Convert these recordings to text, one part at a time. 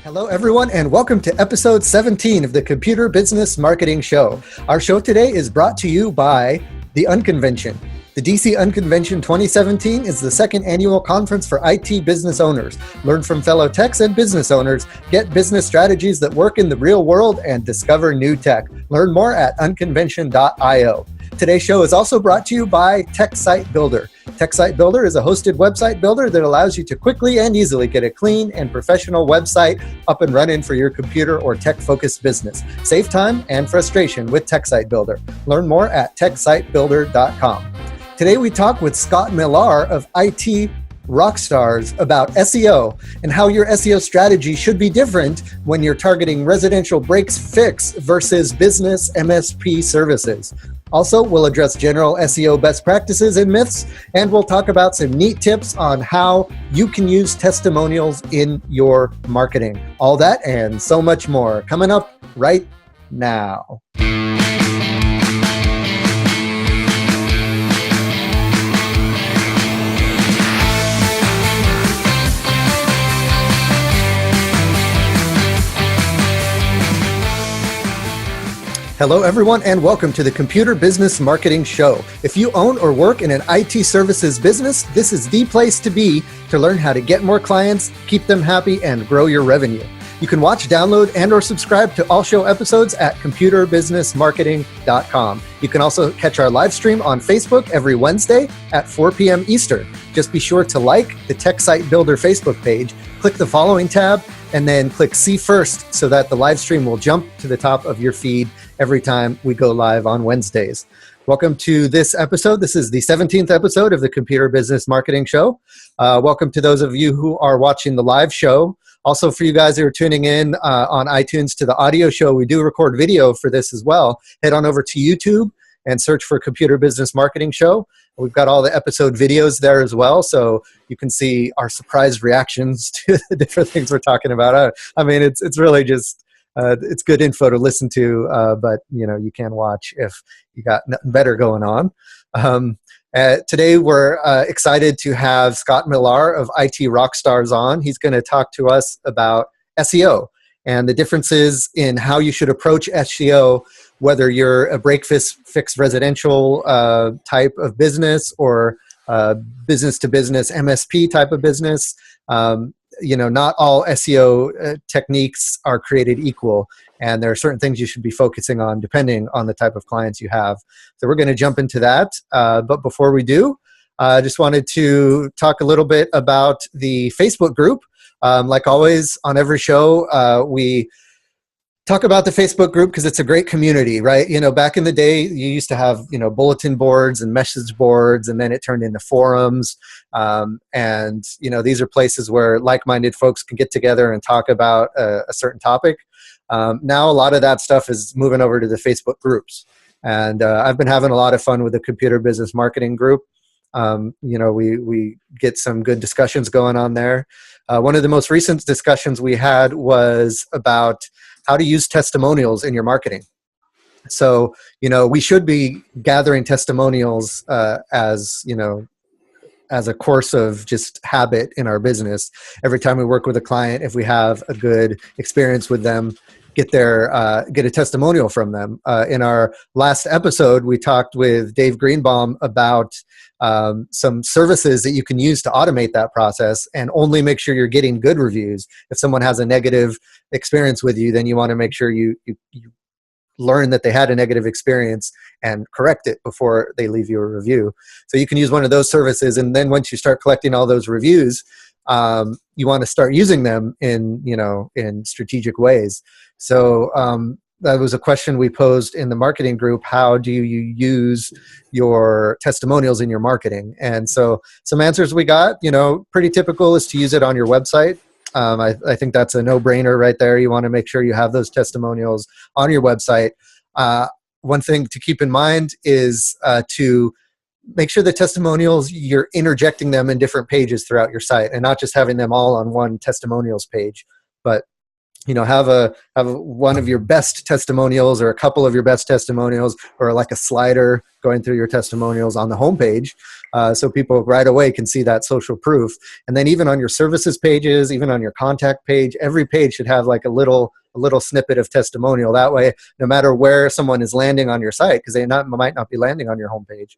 Hello, everyone, and welcome to episode 17 of the Computer Business Marketing Show. Our show today is brought to you by The Unconvention. The DC Unconvention 2017 is the second annual conference for IT business owners. Learn from fellow techs and business owners, get business strategies that work in the real world, and discover new tech. Learn more at unconvention.io. Today's show is also brought to you by Tech Site Builder. Tech Site Builder is a hosted website builder that allows you to quickly and easily get a clean and professional website up and running for your computer or tech-focused business. Save time and frustration with Tech Site Builder. Learn more at techsitebuilder.com. Today we talk with Scott Millar of IT Rockstars about SEO and how your SEO strategy should be different when you're targeting residential break-fix versus business MSP services. Also, we'll address general SEO best practices and myths, and we'll talk about some neat tips on how you can use testimonials in your marketing. All that and so much more coming up right now. Hello, everyone, and welcome to the Computer Business Marketing Show. If you own or work in an IT services business, this is the place to be to learn how to get more clients, keep them happy, and grow your revenue. You can watch, download, and or subscribe to all show episodes at computerbusinessmarketing.com. You can also catch our live stream on Facebook every Wednesday at 4 p.m. Eastern. Just be sure to like the Tech Site Builder Facebook page, click the following tab, and then click See First so that the live stream will jump to the top of your feed every time we go live on Wednesdays. Welcome to this episode. This is the 17th episode of the Computer Business Marketing Show. Welcome to those of you who are watching the live show. Also, for you guys who are tuning in on iTunes to the audio show, we do record video for this as well. Head on over to YouTube and search for Computer Business Marketing Show. We've got all the episode videos there as well, so you can see our surprised reactions to the different things we're talking about. I mean, it's really just, it's good info to listen to, but you can watch if you got nothing better going on. Today, we're excited to have Scott Millar of IT Rockstars on. He's going to talk to us about SEO and the differences in how you should approach SEO, whether you're a break-fix residential type of business or business-to-business MSP type of business. Not all SEO techniques are created equal, and there are certain things you should be focusing on depending on the type of clients you have. So we're going to jump into that. But before we do, I just wanted to talk a little bit about the Facebook group. Like always on every show, we talk about the Facebook group because it's a great community, right? Back in the day, you used to have, bulletin boards and message boards, and then it turned into forums. These are places where like-minded folks can get together and talk about a certain topic. Now, a lot of that stuff is moving over to the Facebook groups. And I've been having a lot of fun with the Computer Business Marketing group. We get some good discussions going on there. One of the most recent discussions we had was about how to use testimonials in your marketing. So, we should be gathering testimonials as a course of just habit in our business. Every time we work with a client, if we have a good experience with them, get a testimonial from them. In our last episode, we talked with Dave Greenbaum about some services that you can use to automate that process and only make sure you're getting good reviews. If someone has a negative experience with you, then you want to make sure you learn that they had a negative experience and correct it before they leave you a review. So you can use one of those services, and then once you start collecting all those reviews, you want to start using them in strategic ways. So that was a question we posed in the marketing group. How do you use your testimonials in your marketing? And so some answers we got, pretty typical is to use it on your website. I think that's a no-brainer right there. You want to make sure you have those testimonials on your website. One thing to keep in mind is to make sure the testimonials, you're interjecting them in different pages throughout your site and not just having them all on one testimonials page. But have one of your best testimonials or a couple of your best testimonials, or like a slider going through your testimonials on the homepage, so people right away can see that social proof. And then even on your services pages, even on your contact page, every page should have like a little snippet of testimonial. That way, no matter where someone is landing on your site, because they might not be landing on your homepage,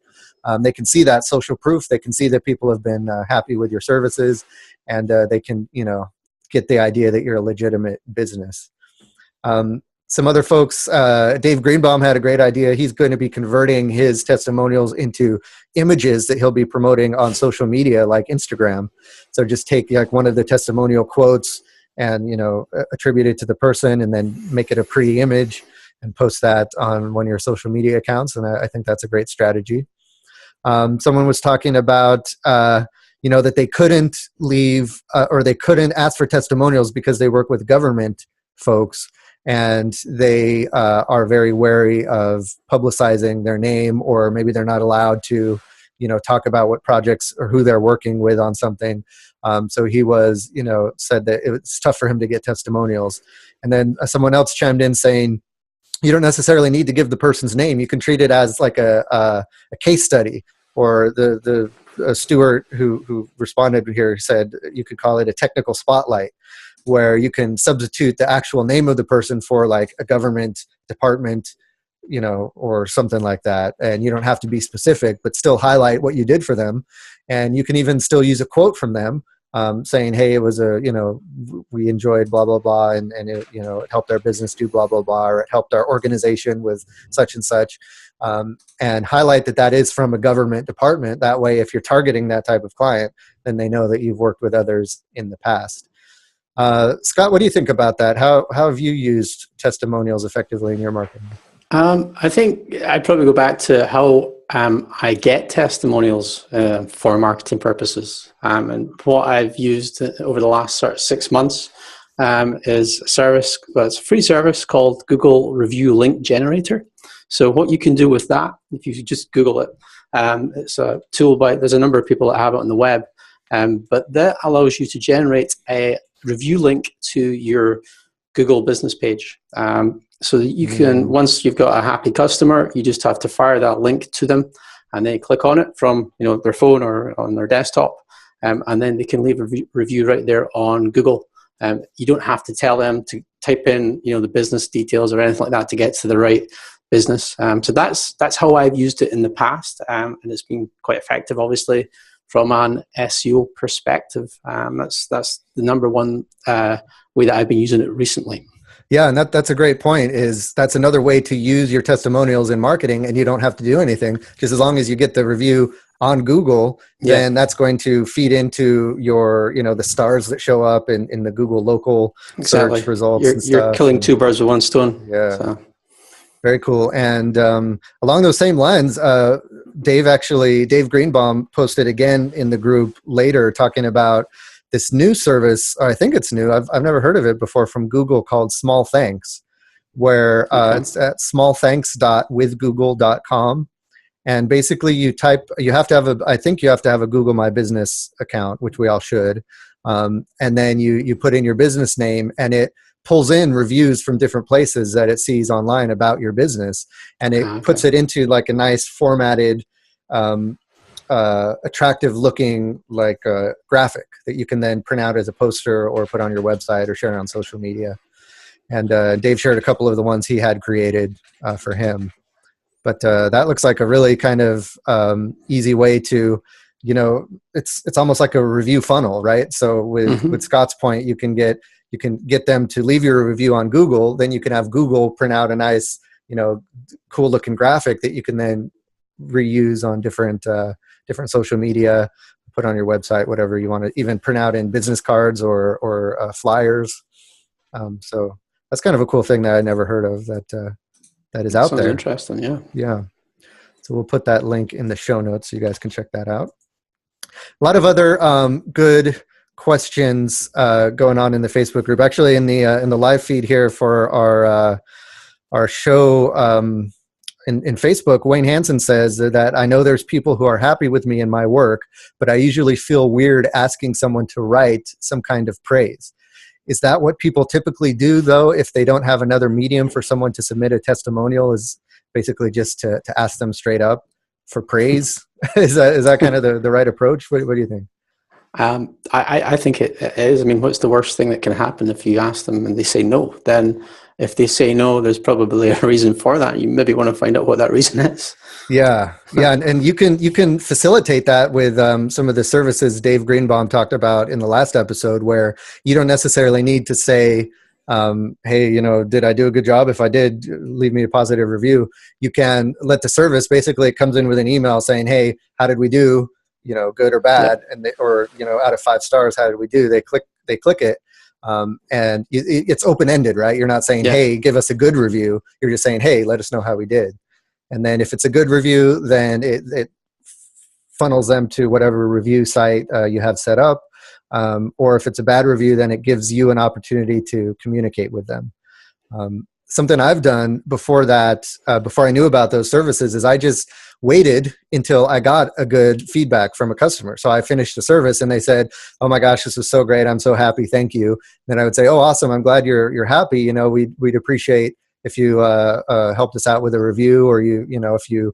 they can see that social proof. They can see that people have been happy with your services, and they can get the idea that you're a legitimate business. Some other folks, Dave Greenbaum had a great idea. He's going to be converting his testimonials into images that he'll be promoting on social media like Instagram. So just take like one of the testimonial quotes and attribute it to the person, and then make it a pretty image and post that on one of your social media accounts. And I think that's a great strategy. Someone was talking about that they couldn't leave or they couldn't ask for testimonials because they work with government folks, and they are very wary of publicizing their name, or maybe they're not allowed to talk about what projects or who they're working with on something. So he was said that it's tough for him to get testimonials. And then someone else chimed in saying, you don't necessarily need to give the person's name. You can treat it as like a case study. Or the Stuart who responded here said you could call it a technical spotlight, where you can substitute the actual name of the person for like a government department, or something like that. And you don't have to be specific, but still highlight what you did for them. And you can even still use a quote from them, saying, hey, it was we enjoyed blah, blah, blah. And it, it helped our business do blah, blah, blah, or it helped our organization with such and such. And highlight that is from a government department. That way, if you're targeting that type of client, then they know that you've worked with others in the past. Scott, what do you think about that? How have you used testimonials effectively in your marketing? I think I'd probably go back to how I get testimonials for marketing purposes. And what I've used over the last sort of 6 months is a service, it's a free service called Google Review Link Generator. So what you can do with that, if you just Google it, it's a tool there's a number of people that have it on the web, but that allows you to generate a review link to your Google business page. So that you can, once you've got a happy customer, you just have to fire that link to them, and they click on it from their phone or on their desktop, and then they can leave a review right there on Google. You don't have to tell them to type in the business details or anything like that to get to the right business. So that's how I've used it in the past, and it's been quite effective, obviously, from an SEO perspective. That's the number one way that I've been using it recently. Yeah, and that's a great point. That's another way to use your testimonials in marketing, and you don't have to do anything. Just as long as you get the review on Google, then that's going to feed into your, the stars that show up in the Google local search results. You're killing two birds with one stone. Yeah. So. Very cool. And along those same lines, Dave Greenbaum posted again in the group later talking about this new service. I think it's new. I've never heard of it before, from Google, called Small Thanks, where it's at smallthanks.withgoogle.com. And basically you have to have I think you have to have a Google My Business account, which we all should. And then you put in your business name, and it pulls in reviews from different places that it sees online about your business, and it puts it into like a nice formatted, attractive looking like a graphic that you can then print out as a poster or put on your website or share on social media. And Dave shared a couple of the ones he had created for him. But that looks like a really kind of easy way to, it's almost like a review funnel, right? So with Scott's point, you can get them to leave your review on Google. Then you can have Google print out a nice, cool looking graphic that you can then reuse on different social media, put on your website, whatever you want to, even print out in business cards or flyers. So that's kind of a cool thing that I never heard of that is out there. Interesting. Yeah. Yeah. So we'll put that link in the show notes so you guys can check that out. A lot of other good questions going on in the Facebook group. Actually, in the live feed here for our show in Facebook, Wayne Hansen says that I know there's people who are happy with me and my work, but I usually feel weird asking someone to write some kind of praise. Is that what people typically do, though, if they don't have another medium for someone to submit a testimonial, is basically just to ask them straight up for praise? Is that kind of the right approach? What do you think? I think it is. I mean, what's the worst thing that can happen if you ask them and they say no? Then if they say no, there's probably a reason for that. You maybe want to find out what that reason is. Yeah. And you can facilitate that with some of the services Dave Greenbaum talked about in the last episode, where you don't necessarily need to say, hey, did I do a good job? If I did, leave me a positive review. You can let the service, basically it comes in with an email saying, hey, how did we do? Good or bad, and out of 5 stars, how did we do? They click it, and it's open-ended, right? You're not saying, hey, give us a good review. You're just saying, hey, let us know how we did. And then if it's a good review, then it funnels them to whatever review site you have set up. Or if it's a bad review, then it gives you an opportunity to communicate with them. Something I've done before that, before I knew about those services, is I just waited until I got a good feedback from a customer. So I finished the service and they said, oh my gosh, this was so great. I'm so happy. Thank you. Then I would say, oh, awesome. I'm glad you're happy. We'd appreciate if you helped us out with a review, or if you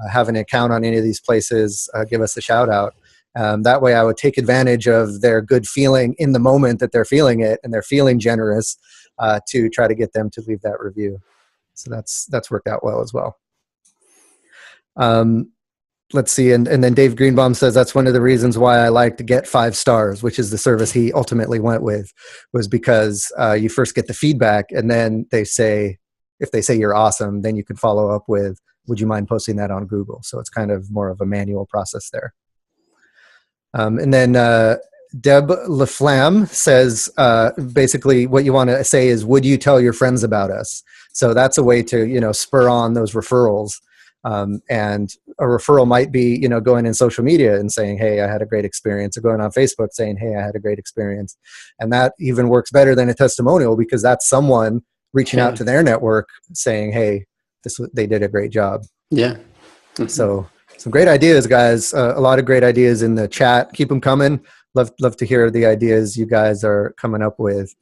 have an account on any of these places, give us a shout out. That way I would take advantage of their good feeling in the moment that they're feeling it, and they're feeling generous, to try to get them to leave that review. So that's worked out well as well. Let's see. And then Dave Greenbaum says that's one of the reasons why I like to get 5 stars, which is the service he ultimately went with, was because you first get the feedback, and then if they say you're awesome, then you can follow up with, would you mind posting that on Google? So it's kind of more of a manual process there. And then Deb LaFlamme says, basically what you want to say is, would you tell your friends about us? So that's a way to, spur on those referrals. And a referral might be, going in social media and saying, hey, I had a great experience, or going on Facebook saying, hey, I had a great experience. And that even works better than a testimonial, because that's someone reaching out to their network saying, hey, they did a great job. Yeah. Mm-hmm. So some great ideas, guys. A lot of great ideas in the chat. Keep them coming. Love to hear the ideas you guys are coming up with.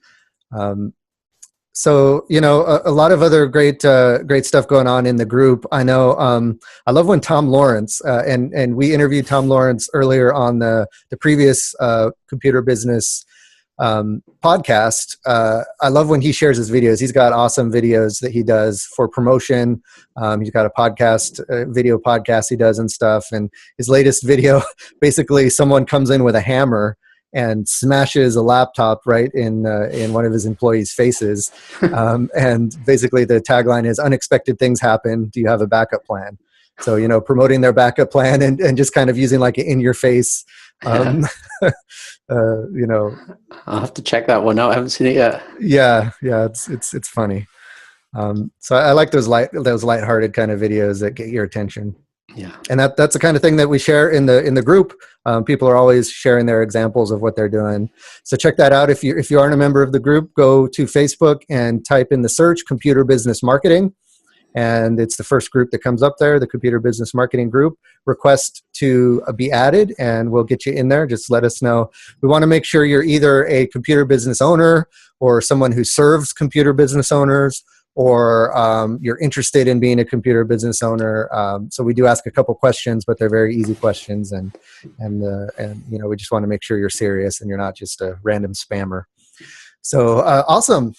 So, a lot of other great stuff going on in the group. I know, I love when Tom Lawrence, and we interviewed Tom Lawrence earlier on the previous computer business podcast. I love when he shares his videos. He's got awesome videos that he does for promotion. He's got a video podcast he does and stuff. And his latest video, basically someone comes in with a hammer and smashes a laptop right in one of his employees' faces. And basically the tagline is, unexpected things happen. Do you have a backup plan? So, promoting their backup plan and just kind of using like an in-your-face, I'll have to check that one out. I haven't seen it yet. Yeah, it's funny. So I like those lighthearted kind of videos that get your attention. Yeah, and that's the kind of thing that we share in the group. People are always sharing their examples of what they're doing. So check that out. If you aren't a member of the group, go to Facebook and type in the search Computer Business Marketing. And it's the first group that comes up there, the Computer Business Marketing Group. Request to be added, and we'll get you in there. Just let us know. We want to make sure you're either a computer business owner, or someone who serves computer business owners, or you're interested in being a computer business owner. So we do ask a couple questions, but they're very easy questions, and we just want to make sure you're serious and you're not just a random spammer. So awesome.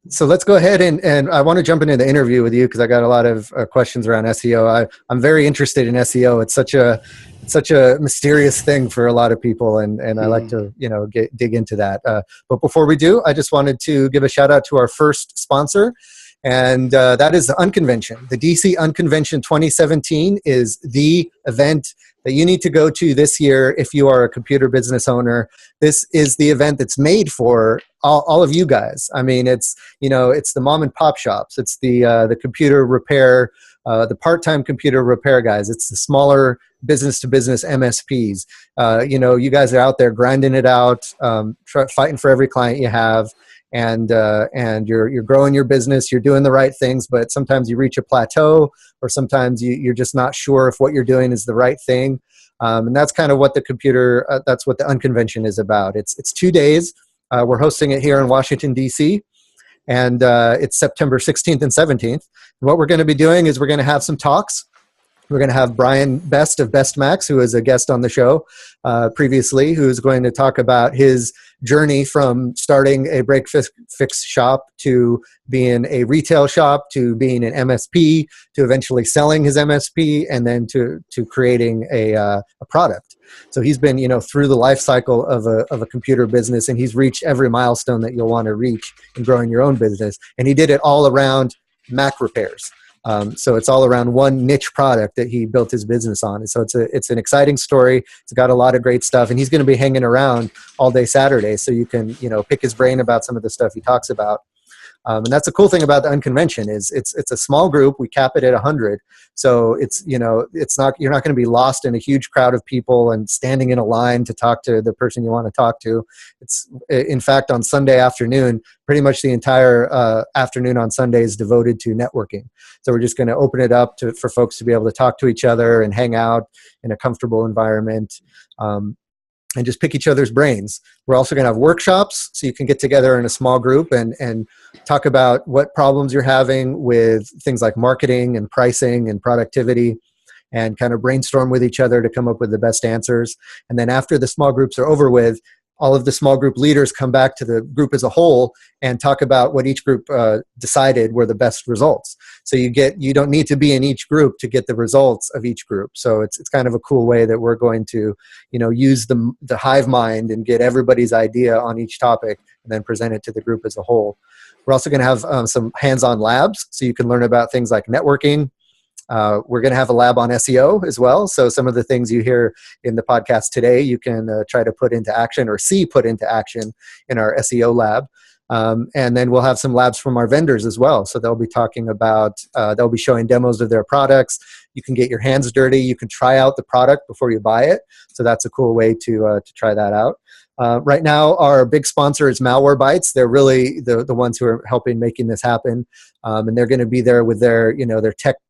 So let's go ahead and I want to jump into the interview with you, because I got a lot of questions around SEO. I'm very interested in SEO. It's such a mysterious thing for a lot of people, and I like to dig into that. But before we do, I just wanted to give a shout out to our first sponsor, and that is the Unconvention. The DC Unconvention 2017 is the event that you need to go to this year if you are a computer business owner. This is the event that's made for all of you guys. I mean, it's the mom and pop shops. It's the computer repair, the part-time computer repair guys. It's the smaller business-to-business MSPs. You guys are out there grinding it out, fighting for every client you have, and you're growing your business. You're doing the right things, but sometimes you reach a plateau, or sometimes you're just not sure if what you're doing is the right thing. And that's kind of what that's what the Unconvention is about. It's 2 days. We're hosting it here in Washington, D.C., and it's September 16th and 17th. What we're going to be doing is we're going to have some talks. We're going to have Brian Best of Best Max, who is a guest on the show previously, who's going to talk about his journey from starting a break fix shop to being a retail shop to being an MSP to eventually selling his MSP and then to creating a product. So he's been, through the life cycle of a computer business, and he's reached every milestone that you'll want to reach in growing your own business. And he did it all around Mac repairs. So it's all around one niche product that he built his business on. And so it's an exciting story. It's got a lot of great stuff, and he's going to be hanging around all day Saturday. So you can, pick his brain about some of the stuff he talks about. And that's the cool thing about the Unconvention is it's a small group. We cap it at 100. So it's not, you're not going to be lost in a huge crowd of people and standing in a line to talk to the person you want to talk to. It's, in fact, on Sunday afternoon, pretty much the entire afternoon on Sunday is devoted to networking. So we're just going to open it up for folks to be able to talk to each other and hang out in a comfortable environment. And just pick each other's brains. We're also going to have workshops, so you can get together in a small group and talk about what problems you're having with things like marketing and pricing and productivity, and kind of brainstorm with each other to come up with the best answers. And then after the small groups are over with, all of the small group leaders come back to the group as a whole and talk about what each group decided were the best results. So you don't need to be in each group to get the results of each group. So it's kind of a cool way that we're going to, use the hive mind and get everybody's idea on each topic and then present it to the group as a whole. We're also going to have some hands-on labs, so you can learn about things like networking. We're going to have a lab on SEO as well. So some of the things you hear in the podcast today, you can try to put into action or see put into action in our SEO lab. And then we'll have some labs from our vendors as well. So they'll be talking about, they'll be showing demos of their products. You can get your hands dirty. You can try out the product before you buy it. So that's a cool way to try that out. Right now, our big sponsor is Malwarebytes. They're really the ones who are helping making this happen. And they're going to be there with their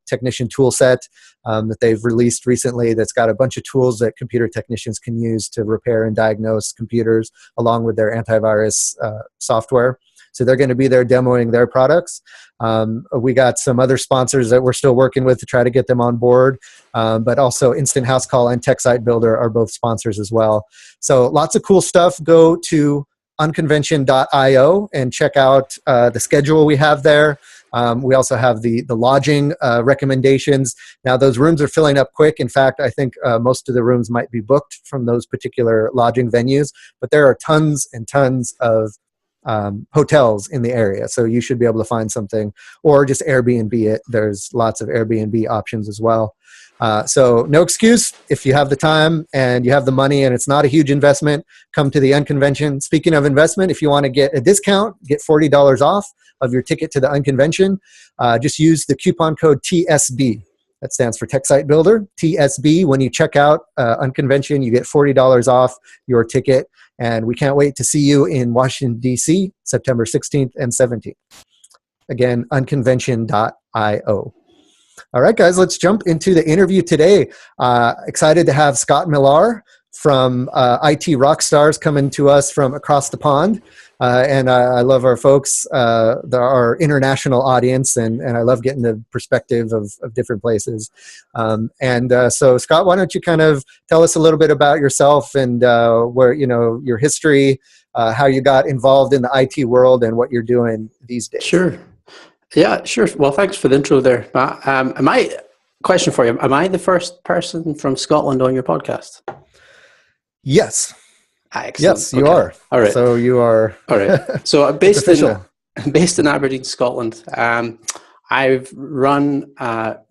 technician tool set that they've released recently that's got a bunch of tools that computer technicians can use to repair and diagnose computers along with their antivirus software. So they're going to be there demoing their products. We got some other sponsors that we're still working with to try to get them on board. But also Instant House Call and Tech Site Builder are both sponsors as well. So lots of cool stuff. Go to unconvention.io and check out the schedule we have there. We also have the lodging recommendations. Now, those rooms are filling up quick. In fact, I think most of the rooms might be booked from those particular lodging venues. But there are tons and tons of hotels in the area. So you should be able to find something, or just Airbnb it. There's lots of Airbnb options as well. So no excuse. If you have the time and you have the money and it's not a huge investment, come to the Unconvention. Speaking of investment, if you want to get a discount, get $40 off of your ticket to the Unconvention, just use the coupon code TSB. That stands for Tech Site Builder, TSB. When you check out Unconvention, you get $40 off your ticket. And we can't wait to see you in Washington, D.C., September 16th and 17th. Again, unconvention.io. All right, guys, let's jump into the interview today. Excited to have Scott Millar from IT Rockstars coming to us from across the pond. And I love our folks, our international audience, and I love getting the perspective of different places. So, Scott, why don't you kind of tell us a little bit about yourself and where, your history, how you got involved in the IT world and what you're doing these days. Sure. Yeah, sure. Well, thanks for the intro there, Matt. Question for you. Am I the first person from Scotland on your podcast? Yes. Excellent. Yes, you are. All right. So you are. All right. So I'm based in Aberdeen, Scotland. I've run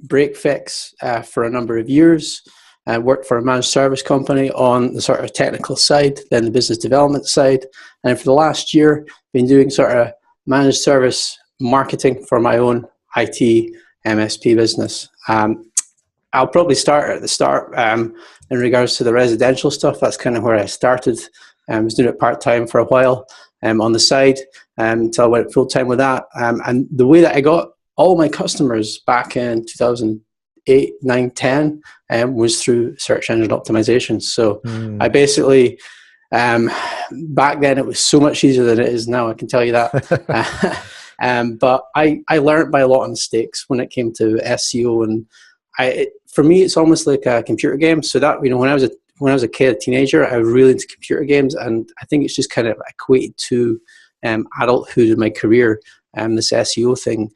break fix for a number of years. I worked for a managed service company on the sort of technical side, then the business development side, and for the last year, been doing sort of managed service marketing for my own IT MSP business. I'll probably start at the start in regards to the residential stuff. That's kind of where I started. I was doing it part-time for a while on the side until I went full-time with that. And the way that I got all my customers back in 2008, 9, 10 was through search engine optimization. So I basically Back then, it was so much easier than it is now. I can tell you that. But I learned by a lot of mistakes when it came to SEO, and for me, it's almost like a computer game. So that, when I was a kid, a teenager, I was really into computer games, and I think it's just kind of equated to adulthood in my career. This SEO thing,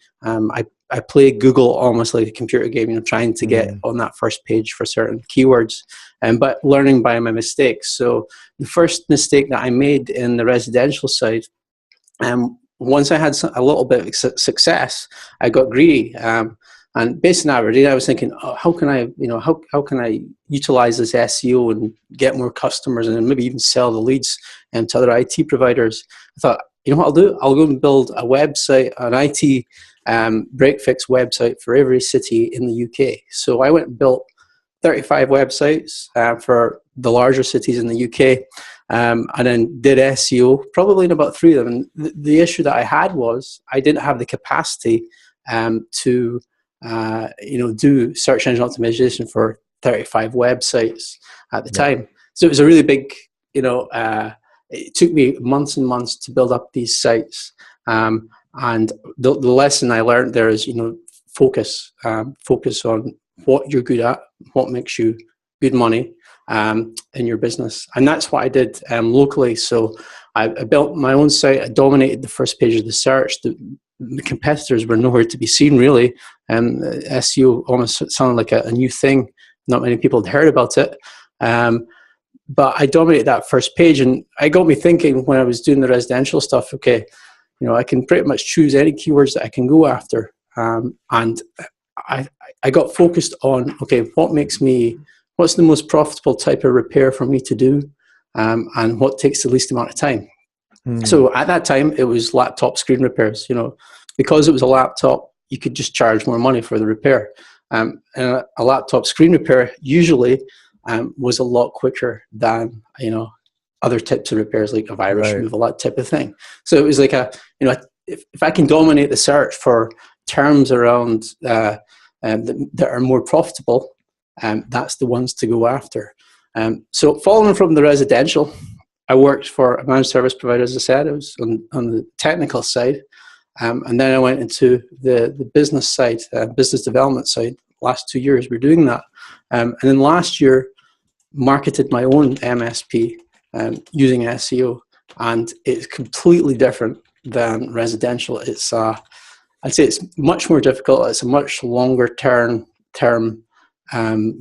I play Google almost like a computer game, trying to get on that first page for certain keywords, but learning by my mistakes. So the first mistake that I made in the residential side, once I had a little bit of success, I got greedy. And based on that, I was thinking, how can I utilize this SEO and get more customers and maybe even sell the leads to other IT providers? I thought, you know what I'll do? I'll go and build a website, an IT break-fix website for every city in the UK. So I went and built 35 websites for the larger cities in the UK, and then did SEO probably in about 3 of them. And the issue that I had was I didn't have the capacity to do search engine optimization for 35 websites at the time. So it was a really big, it took me months and months to build up these sites. And the lesson I learned there is, focus on what you're good at, what makes you good money in your business. And that's what I did locally. So I built my own site. I dominated the first page of the search. The competitors were nowhere to be seen, really. SEO almost sounded like a new thing. Not many people had heard about it. But I dominated that first page, and it got me thinking when I was doing the residential stuff, okay, I can pretty much choose any keywords that I can go after. And I got focused on, okay, what's the most profitable type of repair for me to do, and what takes the least amount of time. So at that time, it was laptop screen repairs. Because it was a laptop, you could just charge more money for the repair. And a laptop screen repair usually was a lot quicker than other types of repairs, like a virus removal, that type of thing. So it was like if I can dominate the search for terms around that are more profitable, that's the ones to go after. So following from the residential, I worked for a managed service provider, as I said. I was on the technical side. And then I went into the business side, business development side. Last 2 years, we're doing that. And then last year, marketed my own MSP using SEO. And it's completely different than residential. It's I'd say it's much more difficult. It's a much longer term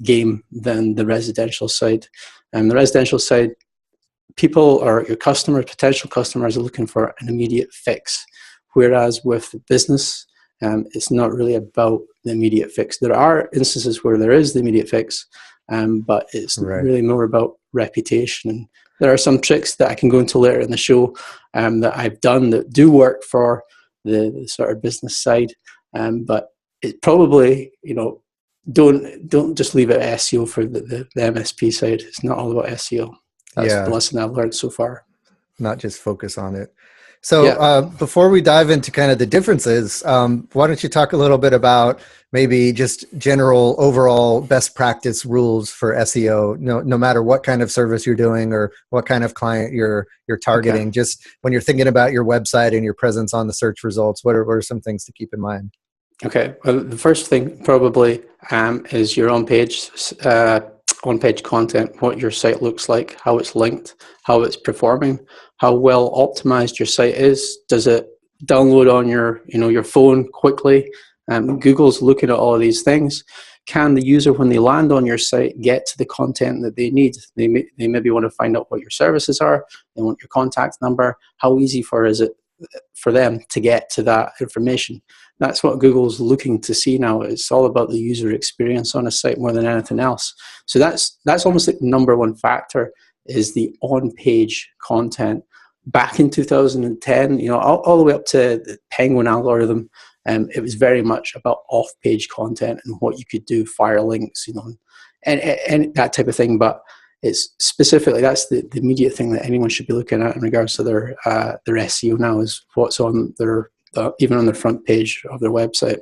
game than the residential side. And the residential side, people or your customers, potential customers, are looking for an immediate fix. Whereas with business, it's not really about the immediate fix. There are instances where there is the immediate fix, but it's really more about reputation. And there are some tricks that I can go into later in the show that I've done that do work for the sort of business side. But it probably, don't just leave it at SEO for the MSP side. It's not all about SEO. That's the lesson I've learned so far. Not just focus on it. So before we dive into kind of the differences, why don't you talk a little bit about maybe just general overall best practice rules for SEO, no matter what kind of service you're doing or what kind of client you're targeting, just when you're thinking about your website and your presence on the search results, what are some things to keep in mind? Okay. Well, the first thing probably is your on-page content, what your site looks like, how it's linked, how it's performing, how well optimized your site is. Does it download on your phone quickly? Google's looking at all of these things. Can the user, when they land on your site, get to the content that they need? They maybe want to find out what your services are. They want your contact number. How easy is it for them to get to that information? That's what Google's looking to see now. It's all about the user experience on a site more than anything else. So that's almost like the number one factor, is the on-page content. Back in 2010, all the way up to the Penguin algorithm, it was very much about off-page content and what you could do, fire links, and that type of thing. But it's specifically, that's the immediate thing that anyone should be looking at in regards to their SEO now, is what's on even on the front page of their website.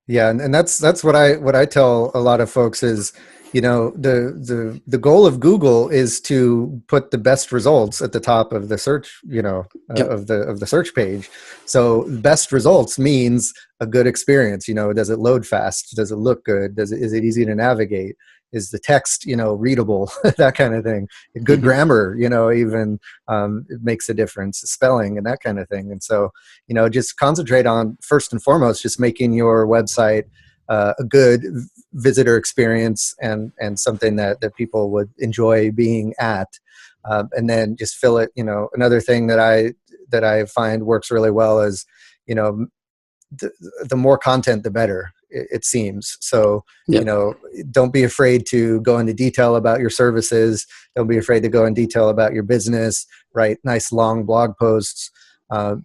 Yeah, and that's what I tell a lot of folks is, the goal of Google is to put the best results at the top of the search, Yep. of the search page. So best results means a good experience. Does it load fast? Does it look good? Is it easy to navigate? Is the text, readable? That kind of thing. Good grammar, even it makes a difference. Spelling and that kind of thing. And so, just concentrate on, first and foremost, just making your website a good visitor experience and something that people would enjoy being at, and then just fill it. Another thing that I find works really well is, the more content, the better. It seems. So, Yep. Don't be afraid to go into detail about your services. Don't be afraid to go in detail about your business. Write nice long blog posts,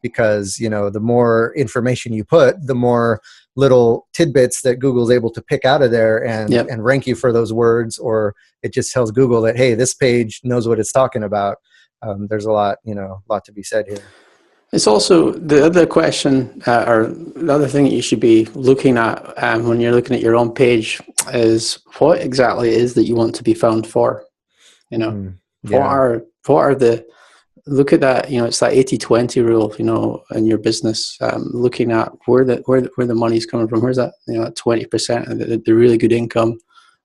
because, the more information you put, the more little tidbits that Google's able to pick out of there and Yep. and rank you for those words, or it just tells Google that, hey, this page knows what it's talking about. There's a lot to be said here. It's also the other question, or the other thing that you should be looking at when you're looking at your own page is what exactly is that you want to be found for. Yeah. What are the, look at that, it's that 80-20 rule, in your business, looking at where the money's coming from. Where's that, 20%, the really good income,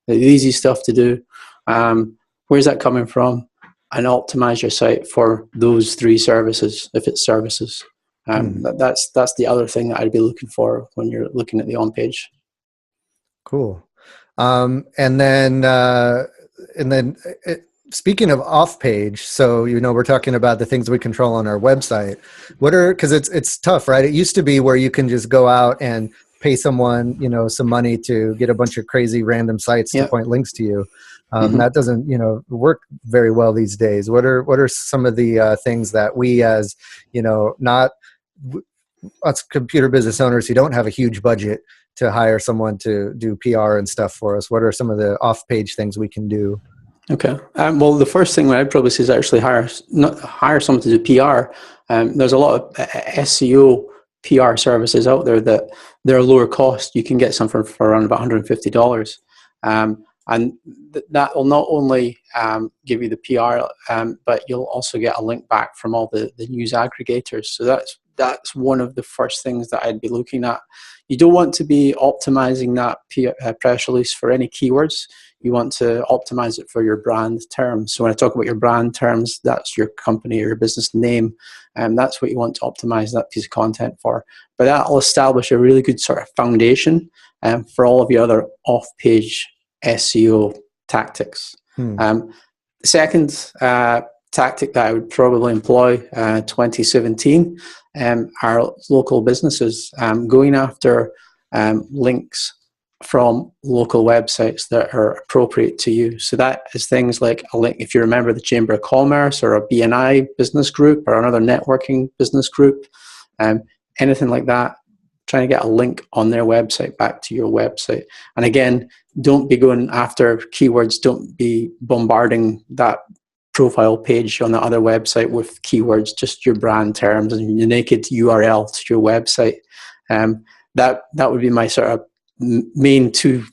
the easy stuff to do. Where's that coming from? And optimize your site for those three services, if it's services. That's the other thing that I'd be looking for when you're looking at the on page. Cool. And then speaking of off page, so we're talking about the things we control on our website. Because it's tough, right? It used to be where you can just go out and pay someone some money to get a bunch of crazy random sites to point links to you. That doesn't work very well these days. What are some of the things that we, as not us computer business owners who don't have a huge budget to hire someone to do PR and stuff for us, what are some of the off-page things we can do? Okay. Well, the first thing I'd probably say is actually hire someone to do PR. There's a lot of SEO PR services out there that they're lower cost. You can get some for around about $150. And that will not only give you the PR, but you'll also get a link back from all the news aggregators. So that's one of the first things that I'd be looking at. You don't want to be optimizing that press release for any keywords. You want to optimize it for your brand terms. So when I talk about your brand terms, that's your company or your business name, and that's what you want to optimize that piece of content for. But that will establish a really good sort of foundation for all of your other off-page SEO tactics. The second tactic that I would probably employ 2017 are local businesses going after links from local websites that are appropriate to you. So that is things like a link, if you're a member of the Chamber of Commerce or a BNI business group or another networking business group, anything like that, trying to get a link on their website back to your website. And again, don't be going after keywords. Don't be bombarding that profile page on the other website with keywords, just your brand terms and your naked URL to your website. That would be my sort of main two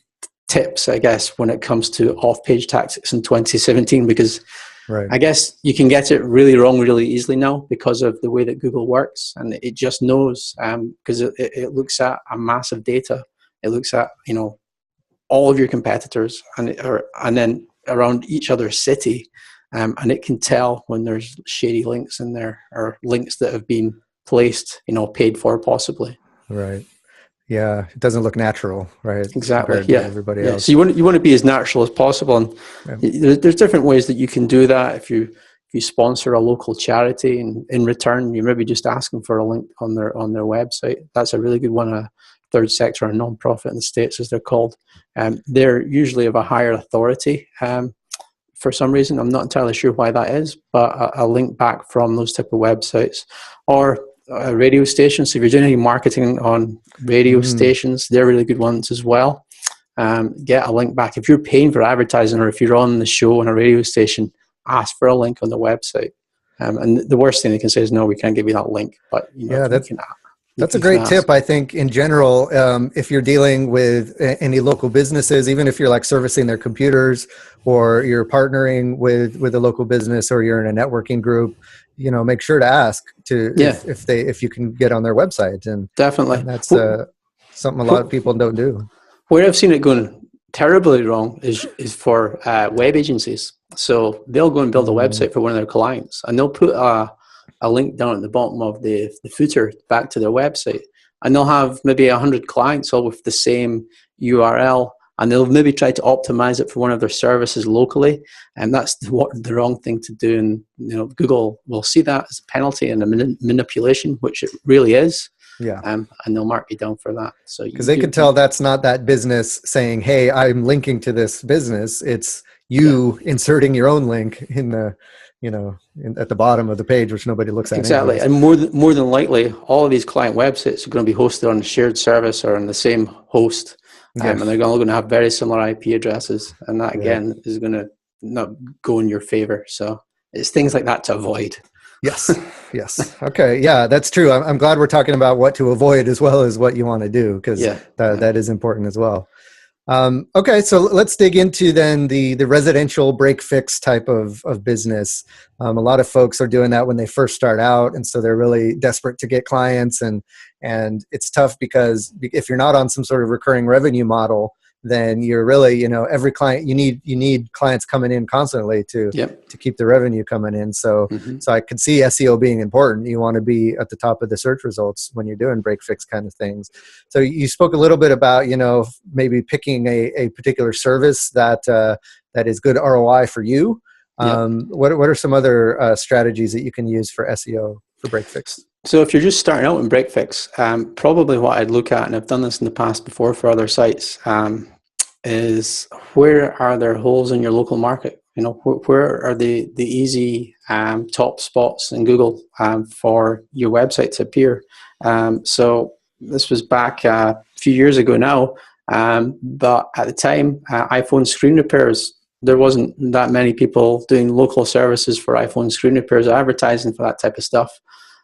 tips, I guess, when it comes to off-page tactics in 2017, because right. I guess you can get it really wrong really easily now because of the way that Google works, and it just knows because it looks at a massive data. It looks at all of your competitors and then around each other city, and it can tell when there's shady links in there or links that have been placed, paid for possibly. Right. Yeah, it doesn't look natural, right? Exactly. Compared to everybody else. So you want to be as natural as possible, and there's different ways that you can do that. If you sponsor a local charity, and in return you maybe just ask them for a link on their website. That's a really good one. A third sector or non-profit in the States, as they're called. They're usually of a higher authority. For some reason, I'm not entirely sure why that is, but a link back from those type of websites, or radio stations. So if you're doing any marketing on radio stations, they're really good ones as well. Get a link back. If you're paying for advertising, or if you're on the show on a radio station, ask for a link on the website. And the worst thing they can say is, no, we can't give you that link. But That's a great tip. I think in general, if you're dealing with any local businesses, even if you're like servicing their computers or you're partnering with a local business or you're in a networking group, make sure to ask if you can get on their website. And definitely. that's something a lot of people don't do. Where I've seen it going terribly wrong is for web agencies. So they'll go and build a website for one of their clients, and they'll put a link down at the bottom of the footer back to their website, and they'll have maybe 100 clients all with the same URL, and they'll maybe try to optimize it for one of their services locally, and that's the wrong thing to do. And Google will see that as a penalty and a manipulation, which it really is. Yeah. And they'll mark you down for that. So because they can tell that's not that business saying, "Hey, I'm linking to this business." It's you inserting your own link in the at the bottom of the page, which nobody looks at. Exactly. Anyways. And more than likely, all of these client websites are going to be hosted on a shared service or on the same host. And they're all going to have very similar IP addresses. And that, again, is going to not go in your favor. So it's things like that to avoid. Yes. Okay. Yeah, that's true. I'm glad we're talking about what to avoid as well as what you want to do, because that is important as well. Okay, so let's dig into then the residential break fix type of business. A lot of folks are doing that when they first start out, and so they're really desperate to get clients, and it's tough because if you're not on some sort of recurring revenue model, then you're really, every client, you need clients coming in constantly to keep the revenue coming in. So so I could see SEO being important. You want to be at the top of the search results when you're doing break fix kind of things. So you spoke a little bit about, maybe picking a particular service that is good ROI for you. What are some other strategies that you can use for SEO for break fix? So if you're just starting out in break fix, probably what I'd look at, and I've done this in the past before for other sites, is where are there holes in your local market? Where are the easy top spots in Google for your website to appear? So this was back a few years ago now, but at the time, iPhone screen repairs, there wasn't that many people doing local services for iPhone screen repairs, advertising for that type of stuff.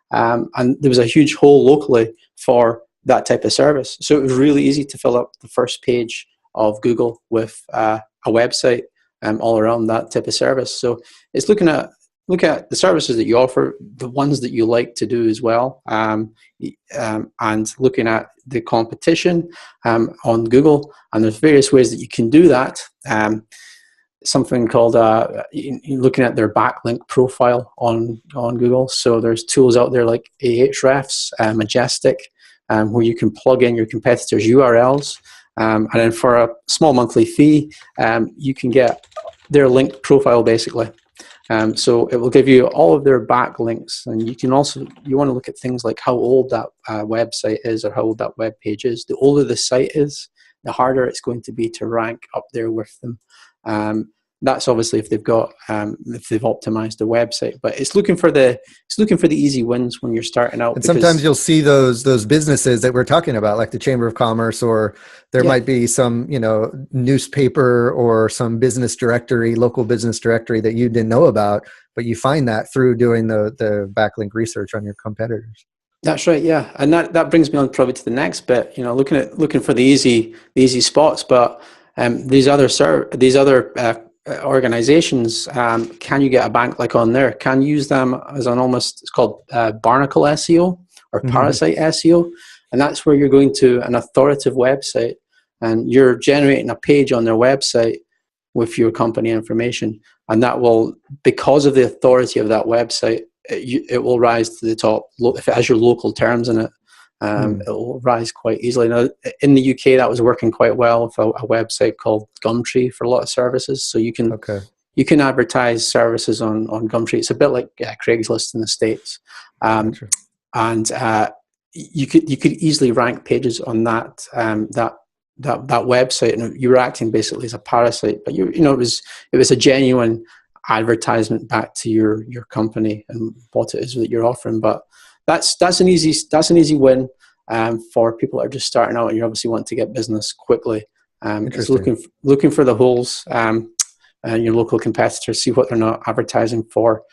And there was a huge hole locally for that type of service. So it was really easy to fill up the first page of Google with a website all around that type of service. So it's look at the services that you offer, the ones that you like to do as well, and looking at the competition on Google. And there's various ways that you can do that. Something called looking at their backlink profile on Google. So there's tools out there like Ahrefs, Majestic, where you can plug in your competitors' URLs, and then for a small monthly fee, you can get their link profile basically. So it will give you all of their backlinks, and you want to look at things like how old that website is or how old that web page is. The older the site is, the harder it's going to be to rank up there with them. That's obviously if they've optimized the website, but it's looking for the easy wins when you're starting out. And sometimes you'll see those businesses that we're talking about, like the Chamber of Commerce, or there might be some newspaper or some business directory, local business directory that you didn't know about, but you find that through doing the backlink research on your competitors. That's right, yeah, and that brings me on probably to the next bit. Looking for the easy spots, but these other organizations, can you get a bank like on there? Can use them as it's called barnacle SEO or parasite SEO, and that's where you're going to an authoritative website and you're generating a page on their website with your company information, and that will, because of the authority of that website, it will rise to the top. If it has your local terms in it, it will rise quite easily. Now, in the UK, that was working quite well with a website called Gumtree for a lot of services. So you can advertise services on Gumtree. It's a bit like Craigslist in the States, and you could easily rank pages on that website, and you were acting basically as a parasite. But it was a genuine advertisement back to your company and what it is that you're offering. But that's an easy win for people that are just starting out, and you obviously want to get business quickly. It's looking for the holes and your local competitors, see what they're not advertising for,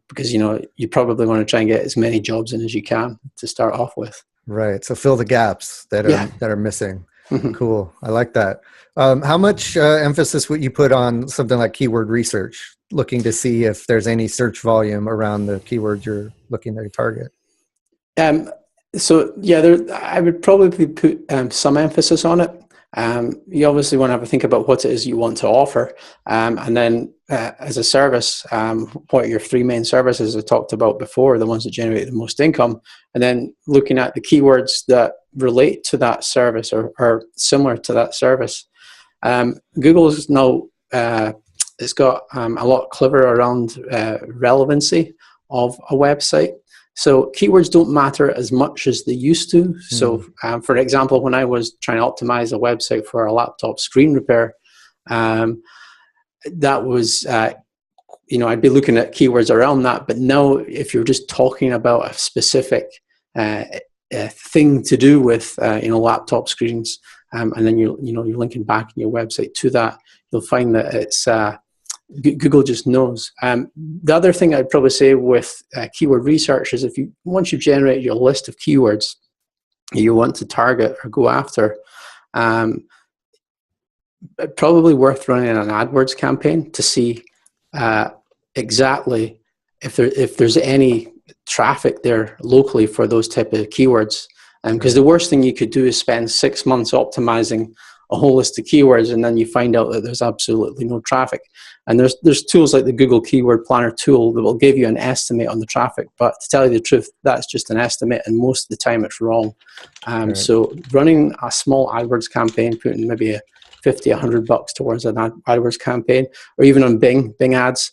because you probably want to try and get as many jobs in as you can to start off with. Right. So fill the gaps that Yeah. are missing. Mhm. Cool. I like that. How much emphasis would you put on something like keyword research, looking to see if there's any search volume around the keywords you're looking to target? Um, so yeah, I would probably put some emphasis on it. You obviously want to have a think about what it is you want to offer, and then as a service, what are your three main services I talked about before, the ones that generate the most income, and then looking at the keywords that relate to that service or are similar to that service. Google's now it's got a lot clever around relevancy of a website. So keywords don't matter as much as they used to. So, for example, when I was trying to optimize a website for a laptop screen repair, that was, I'd be looking at keywords around that. But now, if you're just talking about a specific thing to do with, laptop screens, and then you're linking back in your website to that, you'll find that it's Google just knows. The other thing I'd probably say with keyword research is once you've generated your list of keywords you want to target or go after, probably worth running an AdWords campaign to see exactly if there's any traffic there locally for those type of keywords. Because the worst thing you could do is spend 6 months optimizing a whole list of keywords and then you find out that there's absolutely no traffic. And there's tools like the Google Keyword Planner tool that will give you an estimate on the traffic, but to tell you the truth, that's just an estimate and most of the time it's wrong. Right. So running a small AdWords campaign, putting maybe $50-$100 towards an AdWords campaign, or even on Bing ads,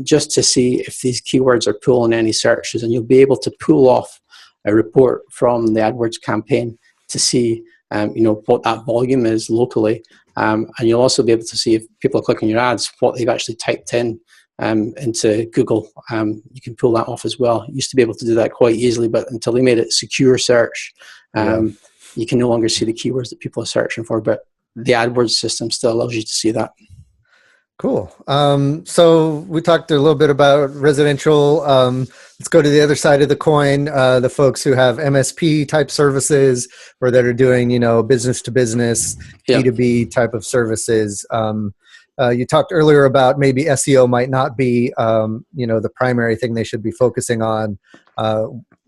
just to see if these keywords are pulling any searches, and you'll be able to pull off a report from the AdWords campaign to see what that volume is locally, and you'll also be able to see if people are clicking your ads, what they've actually typed in into Google. You can pull that off as well. You used to be able to do that quite easily, but until they made it secure search, you can no longer see the keywords that people are searching for, but the AdWords system still allows you to see that. Cool. So we talked a little bit about residential. Let's go to the other side of the coin. The folks who have MSP type services or that are doing, business to business, B2B type of services. You talked earlier about maybe SEO might not be, the primary thing they should be focusing on.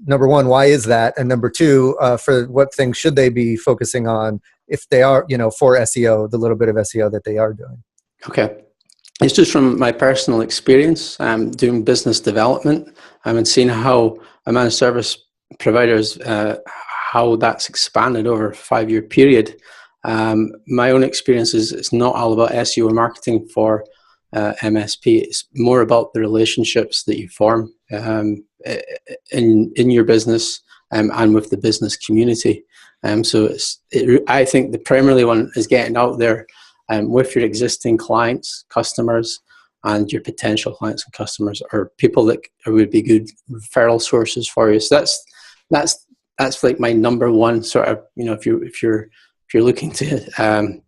Number one, why is that? And number two, for what things should they be focusing on if they are, for SEO, the little bit of SEO that they are doing? Okay. It's just from my personal experience doing business development and seeing how a managed service providers, how that's expanded over a 5-year period. My own experience is it's not all about SEO or marketing for MSP. It's more about the relationships that you form in your business and with the business community. So I think the primary one is getting out there with your existing clients, customers, and your potential clients and customers, or people that would be good referral sources for you. So that's like my number one sort of, if you're looking to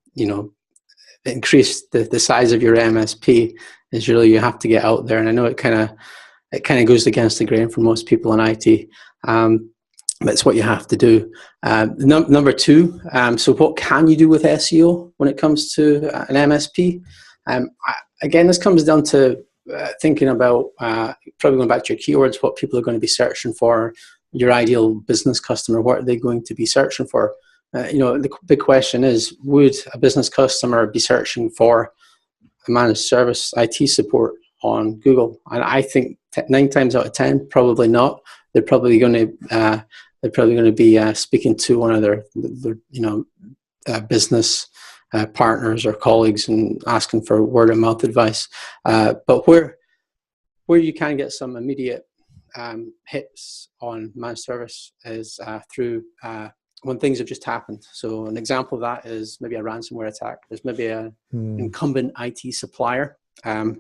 increase the size of your MSP, is really you have to get out there. And I know it kind of goes against the grain for most people in IT. But it's what you have to do. Number two, so what can you do with SEO when it comes to an MSP? Again, this comes down to thinking about probably going back to your keywords, what people are going to be searching for, your ideal business customer, what are they going to be searching for? The big question is, would a business customer be searching for a managed service IT support on Google? And I think 9 times out of 10, probably not. They're probably going to be speaking to one of their business partners or colleagues and asking for word of mouth advice. But where you can get some immediate hits on managed service is through when things have just happened. So an example of that is maybe a ransomware attack. There's maybe an incumbent IT supplier and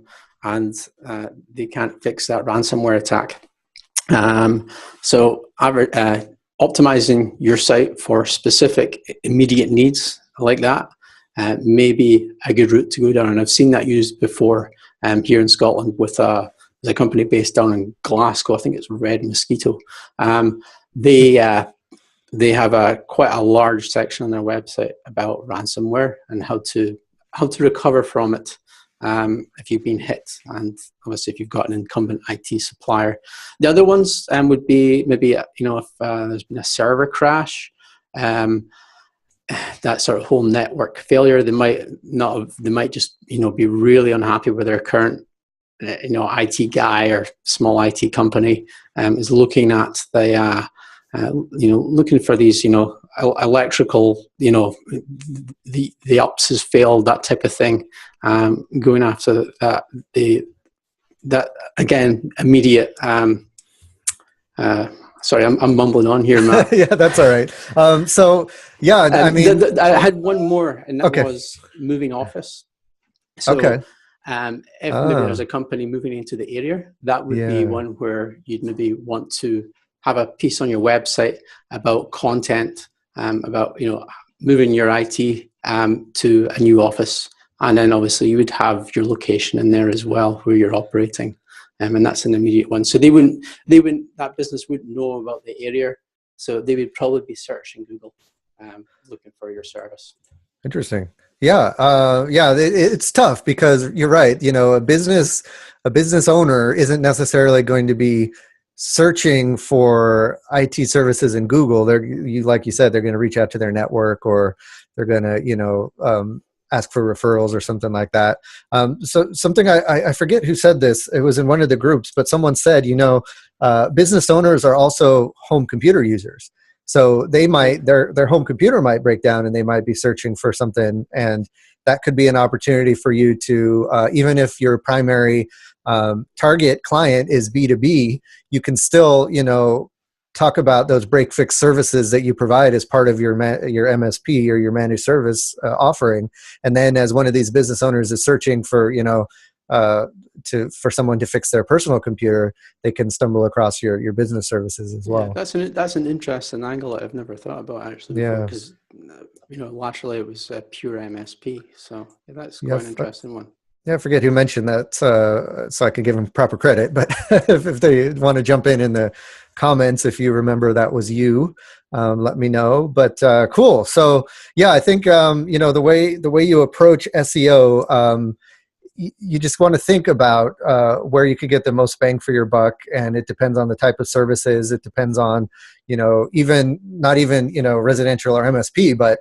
they can't fix that ransomware attack. So optimizing your site for specific immediate needs like that may be a good route to go down. And I've seen that used before here in Scotland with a company based down in Glasgow. I think it's Red Mosquito. They they have quite a large section on their website about ransomware and how to recover from it if you've been hit, and obviously if you've got an incumbent IT supplier. The other ones would be maybe if there's been a server crash, that sort of whole network failure. They might just be really unhappy with their current IT guy or small IT company is looking at the looking for these electrical the ups has failed, that type of thing, going after that again immediate sorry, I'm mumbling on here, Matt. Yeah, that's all right. So yeah, I mean, I had one more, and that okay. was moving office. So, okay. if maybe there's a company moving into the area, that would be one where you'd maybe want to have a piece on your website about content, about moving your IT to a new office, and then obviously you would have your location in there as well where you're operating. And that's an immediate one. So that business wouldn't know about the area. So they would probably be searching Google, looking for your service. Interesting. Yeah. It's tough because you're right. A business owner isn't necessarily going to be searching for IT services in Google. Like you said, they're going to reach out to their network, or they're going to, ask for referrals or something like that. So something I forget who said this. It was in one of the groups, but someone said, business owners are also home computer users. So they might, their home computer might break down and they might be searching for something. And that could be an opportunity for you to, even if your primary target client is B2B, you can still, talk about those break fix services that you provide as part of your MSP or your managed service offering. And then as one of these business owners is searching for, for someone to fix their personal computer, they can stumble across your business services as well. Yeah, that's an interesting angle that I've never thought about actually. Yeah. Because, laterally it was pure MSP. So that's quite an interesting one. Yeah, I forget who mentioned that, so I could give them proper credit. But if they want to jump in the comments, if you remember that was you, let me know. But cool. So yeah, I think the way you approach SEO, you just want to think about where you could get the most bang for your buck, and it depends on the type of services. It depends on not even residential or MSP, but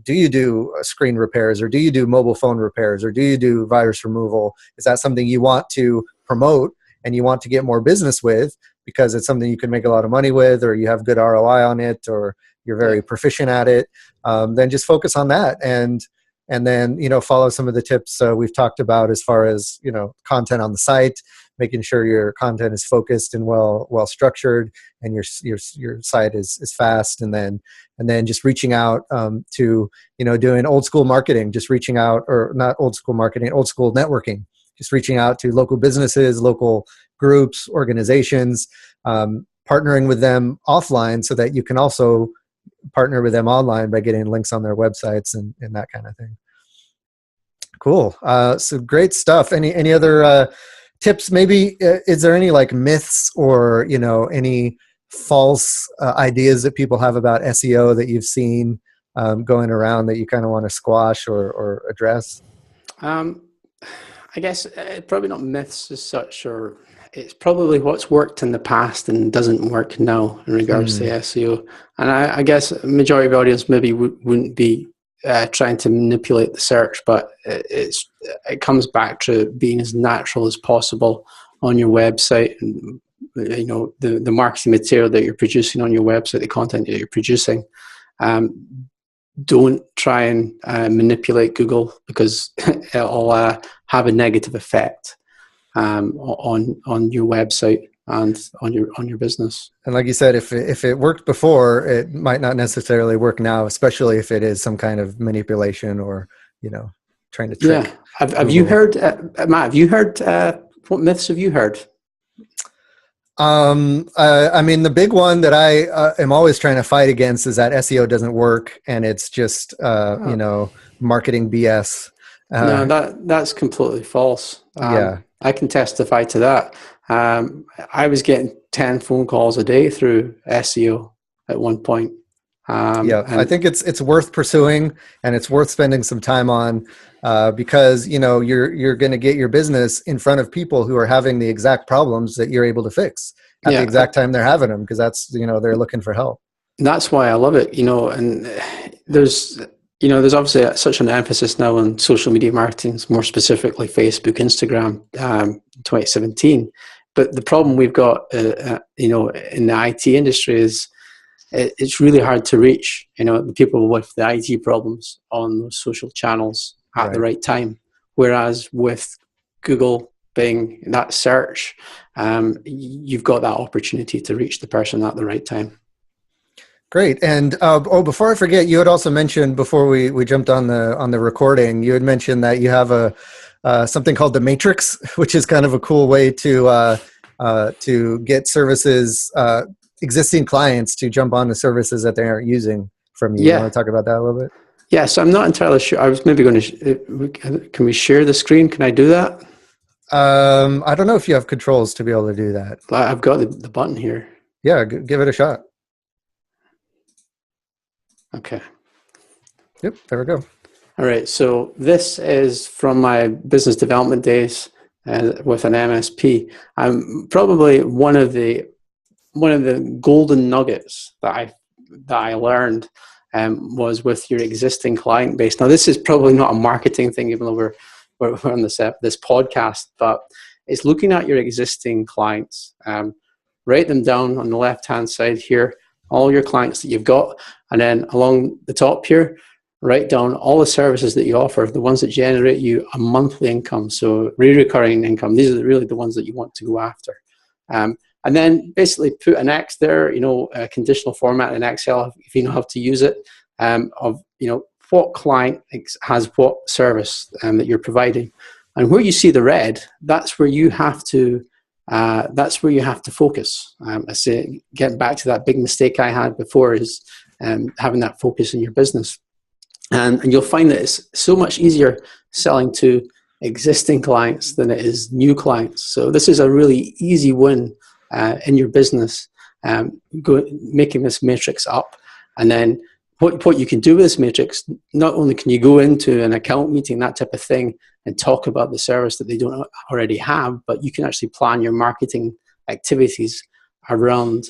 do you do screen repairs, or do you do mobile phone repairs, or do you do virus removal? Is that something you want to promote and you want to get more business with because it's something you can make a lot of money with, or you have good ROI on it, or you're very proficient at it? Then just focus on that, and then follow some of the tips we've talked about as far as content on the site, making sure your content is focused and well structured, and your site is fast, and then just reaching out to doing old school marketing, just reaching out, or not old school marketing, old school networking, just reaching out to local businesses, local groups, organizations, partnering with them offline so that you can also partner with them online by getting links on their websites and that kind of thing. Cool. So great stuff. Any other tips? Maybe is there any like myths or any false ideas that people have about SEO that you've seen going around that you kind of want to squash or address? I guess probably not myths as such, or it's probably what's worked in the past and doesn't work now in regards to SEO. And I guess a majority of the audience maybe wouldn't be trying to manipulate the search, but it comes back to being as natural as possible on your website, and the marketing material that you're producing on your website, the content that you're producing. Don't try and manipulate Google, because it'll have a negative effect on your website and on your business. And like you said, if it worked before, it might not necessarily work now, especially if it is some kind of manipulation or trying to trick. Yeah. Have you heard, Matt? Have you heard what myths have you heard? I mean, the big one that I am always trying to fight against is that SEO doesn't work, and it's just marketing BS. No, that's completely false. Yeah, I can testify to that. I was getting 10 phone calls a day through SEO, at one point. Yeah, I think it's worth pursuing, and it's worth spending some time on, because you're going to get your business in front of people who are having the exact problems that you're able to fix at the exact time they're having them, because that's they're looking for help. That's why I love it, and there's obviously such an emphasis now on social media marketing, more specifically Facebook, Instagram, 2017. But the problem we've got, in the IT industry is it's really hard to reach, the people with the IT problems on those social channels at the right time. Whereas with Google, Bing, that search, you've got that opportunity to reach the person at the right time. Great. And before I forget, you had also mentioned before we jumped on the recording, you had mentioned that you have something called the Matrix, which is kind of a cool way to get services, existing clients to jump on the services that they aren't using from you. You want to talk about that a little bit? Yeah. So I'm not entirely sure. I was maybe going to. Can we share the screen? Can I do that? I don't know if you have controls to be able to do that. I've got the button here. Yeah, give it a shot. Okay. Yep, there we go. All right. So this is from my business development days with an MSP. I'm probably one of the golden nuggets that I learned was with your existing client base. Now, this is probably not a marketing thing, even though we're on this podcast, but it's looking at your existing clients. Write them down on the left-hand side here, all your clients that you've got, and then along the top here, write down all the services that you offer, the ones that generate you a monthly income, so recurring income. These are really the ones that you want to go after. And then basically put an X there, a conditional format in Excel, if you know how to use it, of what client has what service that you're providing. And where you see the red, that's where you have to focus. I say, getting back to that big mistake I had before is having that focus in your business. And you'll find that it's so much easier selling to existing clients than it is new clients. So this is a really easy win in your business, making this matrix up. And then what you can do with this matrix, not only can you go into an account meeting, that type of thing, and talk about the service that they don't already have, but you can actually plan your marketing activities around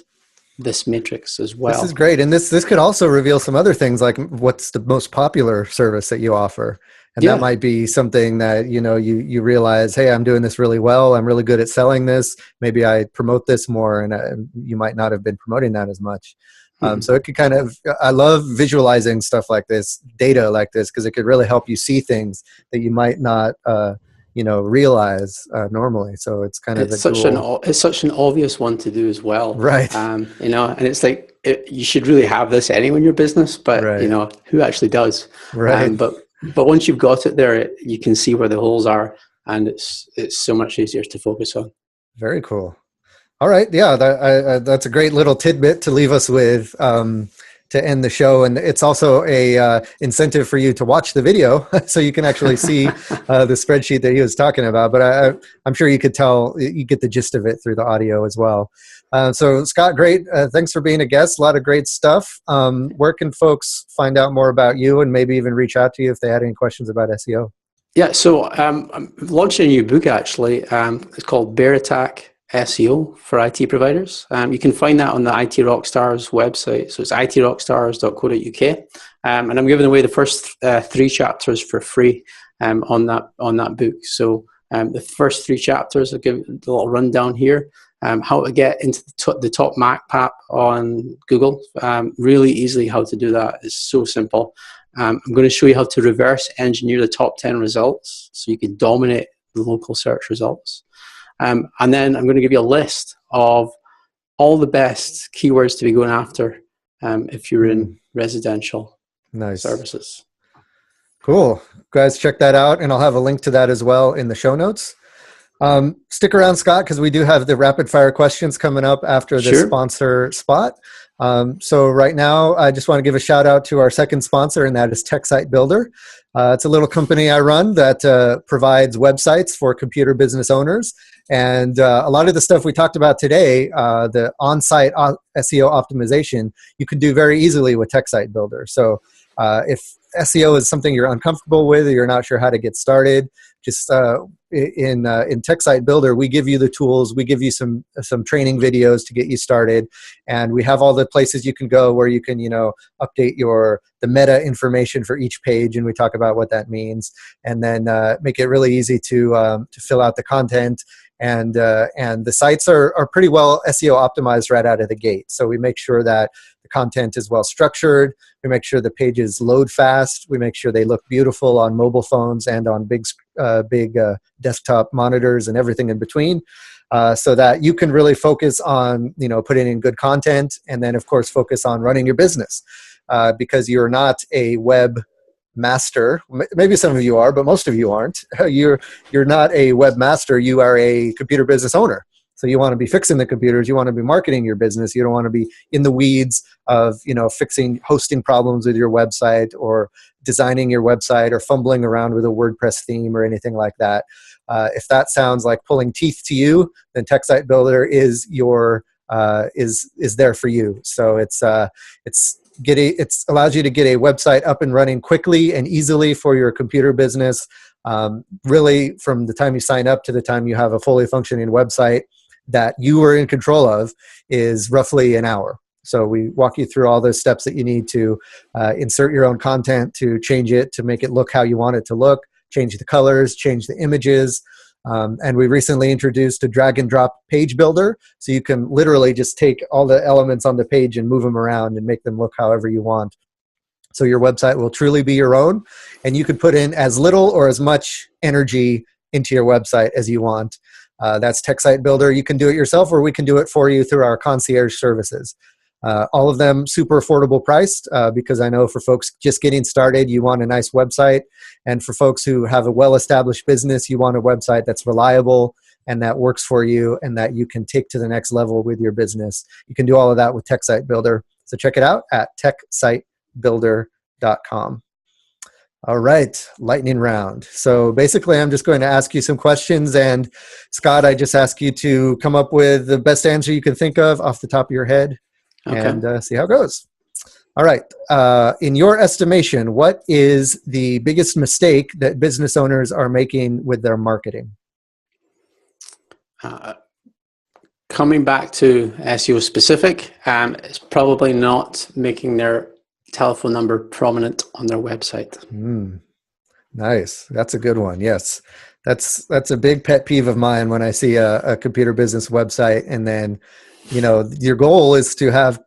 this matrix as well. This is great. And this could also reveal some other things, like what's the most popular service that you offer. And that might be something that, you realize, hey, I'm doing this really well. I'm really good at selling this. Maybe I promote this more, and you might not have been promoting that as much. So it could I love visualizing stuff like this, data like this, because it could really help you see things that you might not, realize normally. So it's it's such an obvious one to do as well. Right. And it's like, you should really have this anyway in your business, but who actually does? Right. But once you've got it there, you can see where the holes are, and it's so much easier to focus on. Very cool. All right. Yeah, that's a great little tidbit to leave us with to end the show. And it's also a incentive for you to watch the video so you can actually see the spreadsheet that he was talking about. But I'm sure you could tell, you get the gist of it through the audio as well. So Scott, great. Thanks for being a guest. A lot of great stuff. Where can folks find out more about you and maybe even reach out to you if they had any questions about SEO? Yeah, so I'm launching a new book, actually. It's called Bear Attack SEO for IT providers. You can find that on the IT Rockstars website. So it's itrockstars.co.uk. And I'm giving away the first 3 chapters for free on that book. So the first 3 chapters, I'll give a little rundown here. How to get into the top Mac app on Google. Really easily how to do that. It's so simple. I'm going to show you how to reverse engineer the top 10 results so you can dominate the local search results. And then I'm going to give you a list of all the best keywords to be going after if you're in residential services. Cool. Guys, check that out. And I'll have a link to that as well in the show notes. Stick around, Scott, because we do have the rapid fire questions coming up after the sponsor spot. So right now, I just want to give a shout out to our second sponsor, and that is TechSite Builder. It's a little company I run that provides websites for computer business owners. And a lot of the stuff we talked about today, the on-site SEO optimization, you can do very easily with TechSite Builder. So if SEO is something you're uncomfortable with, or you're not sure how to get started, just in TechSite Builder, we give you the tools, we give you some training videos to get you started, and we have all the places you can go where you can, update the meta information for each page, and we talk about what that means, and then make it really easy to fill out the content. And the sites are pretty well SEO optimized right out of the gate. So we make sure that the content is well structured. We make sure the pages load fast. We make sure they look beautiful on mobile phones and on big desktop monitors and everything in between, so that you can really focus on putting in good content, and then of course focus on running your business, because you're not a web master. Maybe some of you are, but most of you aren't. You're not a webmaster. You are a computer business owner. So you want to be fixing the computers. You want to be marketing your business. You don't want to be in the weeds of fixing hosting problems with your website, or designing your website, or fumbling around with a WordPress theme or anything like that. If that sounds like pulling teeth to you, then TechSite Builder is there for you. So it allows you to get a website up and running quickly and easily for your computer business. Really, from the time you sign up to the time you have a fully functioning website that you are in control of is roughly an hour. So we walk you through all those steps that you need to insert your own content, to change it, to make it look how you want it to look, change the colors, change the images. And we recently introduced a drag and drop page builder. So you can literally just take all the elements on the page and move them around and make them look however you want. So your website will truly be your own, and you can put in as little or as much energy into your website as you want. That's TechSite Builder. You can do it yourself, or we can do it for you through our concierge services. All of them super affordable priced, because I know for folks just getting started, you want a nice website. And for folks who have a well-established business, you want a website that's reliable and that works for you and that you can take to the next level with your business. You can do all of that with TechSite Builder. So check it out at techsitebuilder.com. All right, lightning round. So basically, I'm just going to ask you some questions, and Scott, I just ask you to come up with the best answer you can think of off the top of your head. Okay. And see how it goes. All right. In your estimation, what is the biggest mistake that business owners are making with their marketing? Coming back to SEO specific, it's probably not making their telephone number prominent on their website. Nice. That's a good one. Yes. That's a big pet peeve of mine when I see a computer business website, and then your goal is to have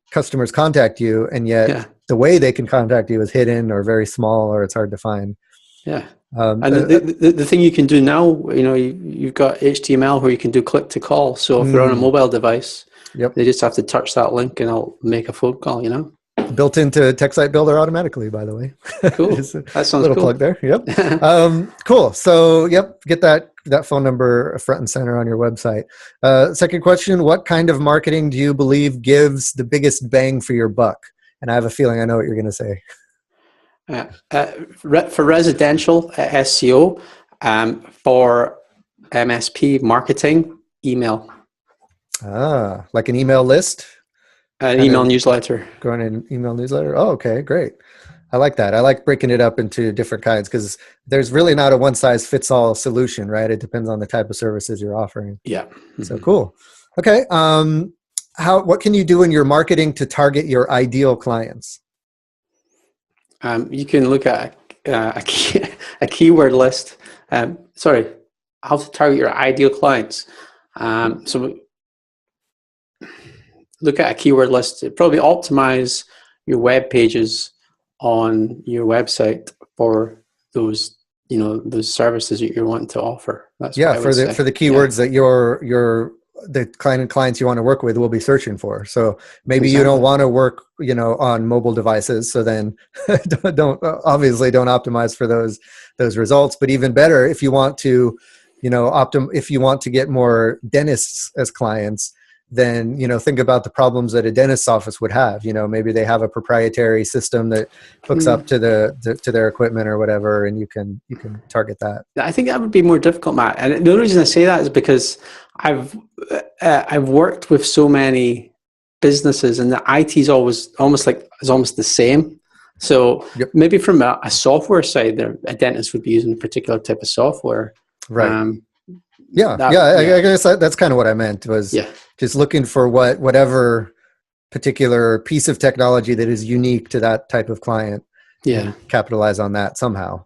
customers contact you, and yet the way they can contact you is hidden or very small, or it's hard to find. Yeah. And the thing you can do now, you've got HTML where you can do click to call. So if they're on a mobile device, they just have to touch that link and it'll make a phone call, Built into TechSite Builder automatically, by the way. Cool. That sounds little cool. Plug there. Yep. Cool. So, get that phone number front and center on your website. Second question: what kind of marketing do you believe gives the biggest bang for your buck? And I have a feeling I know what you're going to say. For residential SEO, for MSP marketing, email. Like an email list. An email newsletter. Going in an email newsletter. Oh, okay, great. I like that. I like breaking it up into different kinds, because there's really not a one-size-fits-all solution, right? It depends on the type of services you're offering. Yeah. So cool. Okay. What can you do in your marketing to target your ideal clients? You can look at a keyword list. How to target your ideal clients. So look at a keyword list. Probably optimize your web pages on your website for those, those services that you're wanting to offer. That's for the keywords that the clients you want to work with will be searching for. So maybe you don't want to work, on mobile devices. So then don't optimize for those results. But even better, if you want to, if you want to get more dentists as clients, then, think about the problems that a dentist's office would have. Maybe they have a proprietary system that hooks up to to their equipment or whatever, and you can target that. I think that would be more difficult, Matt. And the only reason I say that is because I've worked with so many businesses, and the IT is almost the same. So maybe from a software side, a dentist would be using a particular type of software. Right. I guess that's kind of what I meant, was just looking for whatever particular piece of technology that is unique to that type of client. And capitalize on that somehow.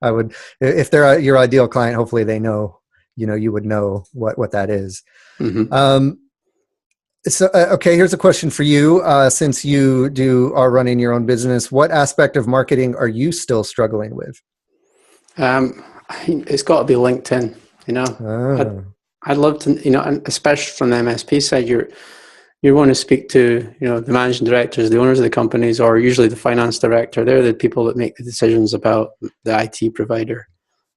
I would, if they're your ideal client, hopefully they know, you would know what that is. Mm-hmm. So, okay, here's a question for you. Since you are running your own business, what aspect of marketing are you still struggling with? It's got to be LinkedIn. I'd love to, and especially from the MSP side, you want to speak to, the managing directors, the owners of the companies, or usually the finance director. They're the people that make the decisions about the IT provider.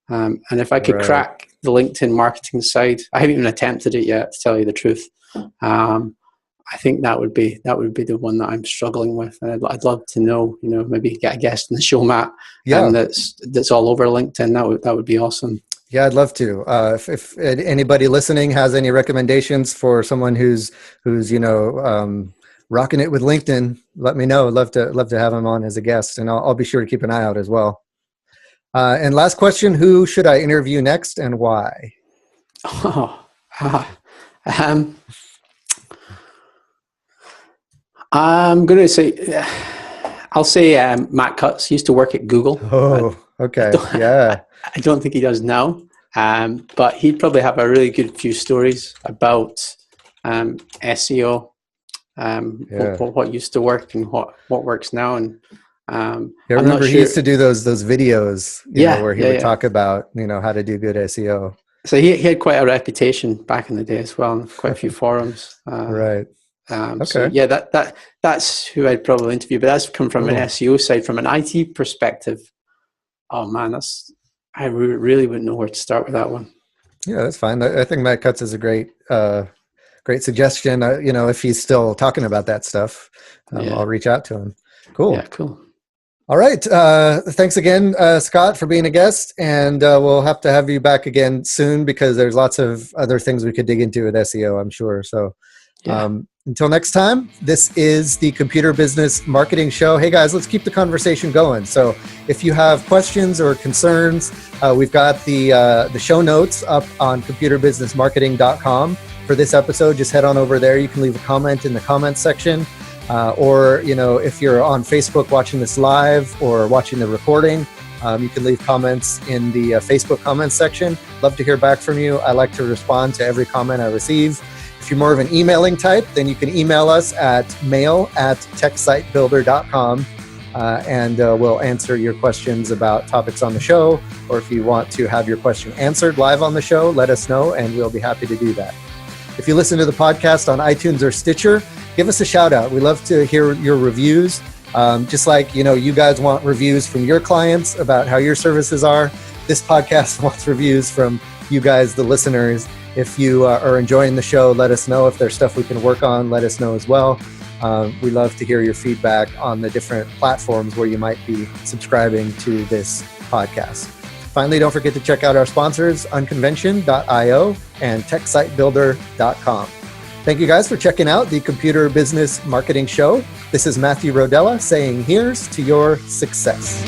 And if I could crack the LinkedIn marketing side, I haven't even attempted it yet, to tell you the truth. I think that would be the one that I'm struggling with. And I'd love to know, maybe get a guest on the show, Matt. And that's all over LinkedIn. That would be awesome. Yeah, I'd love to. If anybody listening has any recommendations for someone who's rocking it with LinkedIn, let me know. I'd love to have him on as a guest, and I'll be sure to keep an eye out as well. And last question: who should I interview next, and why? I'm going to say, I'll say Matt Cutts used to work at Google. Oh, okay. I don't think he does now, but he'd probably have a really good few stories about SEO, what used to work and what works now. And I remember he used to do those videos, where he would talk about how to do good SEO. So he had quite a reputation back in the day as well, and quite a few forums. Right. Okay. So that's who I'd probably interview, but that's come from an SEO side. From an IT perspective, oh man, I really wouldn't know where to start with that one. Yeah, that's fine. I think Matt Cutts is a great suggestion. If he's still talking about that stuff, I'll reach out to him. Cool. Yeah, cool. All right. Thanks again, Scott, for being a guest, and we'll have to have you back again soon, because there's lots of other things we could dig into with SEO, I'm sure. So until next time, this is the Computer Business Marketing Show. Hey guys, let's keep the conversation going. So if you have questions or concerns, we've got the show notes up on computerbusinessmarketing.com for this episode. Just head on over there. You can leave a comment in the comments section. Or if you're on Facebook watching this live or watching the recording, you can leave comments in the Facebook comments section. Love to hear back from you. I like to respond to every comment I receive. If you're more of an emailing type, then you can email us at mail@techsitebuilder.com, and we'll answer your questions about topics on the show. Or if you want to have your question answered live on the show, let us know, and we'll be happy to do that. If you listen to the podcast on iTunes or Stitcher, give us a shout out. We love to hear your reviews. Just like, you guys want reviews from your clients about how your services are. This podcast wants reviews from you guys, the listeners. If you are enjoying the show, let us know. If there's stuff we can work on, let us know as well. We love to hear your feedback on the different platforms where you might be subscribing to this podcast. Finally, don't forget to check out our sponsors, Unconvention.io and TechSiteBuilder.com. Thank you guys for checking out the Computer Business Marketing Show. This is Matthew Rodella saying, here's to your success.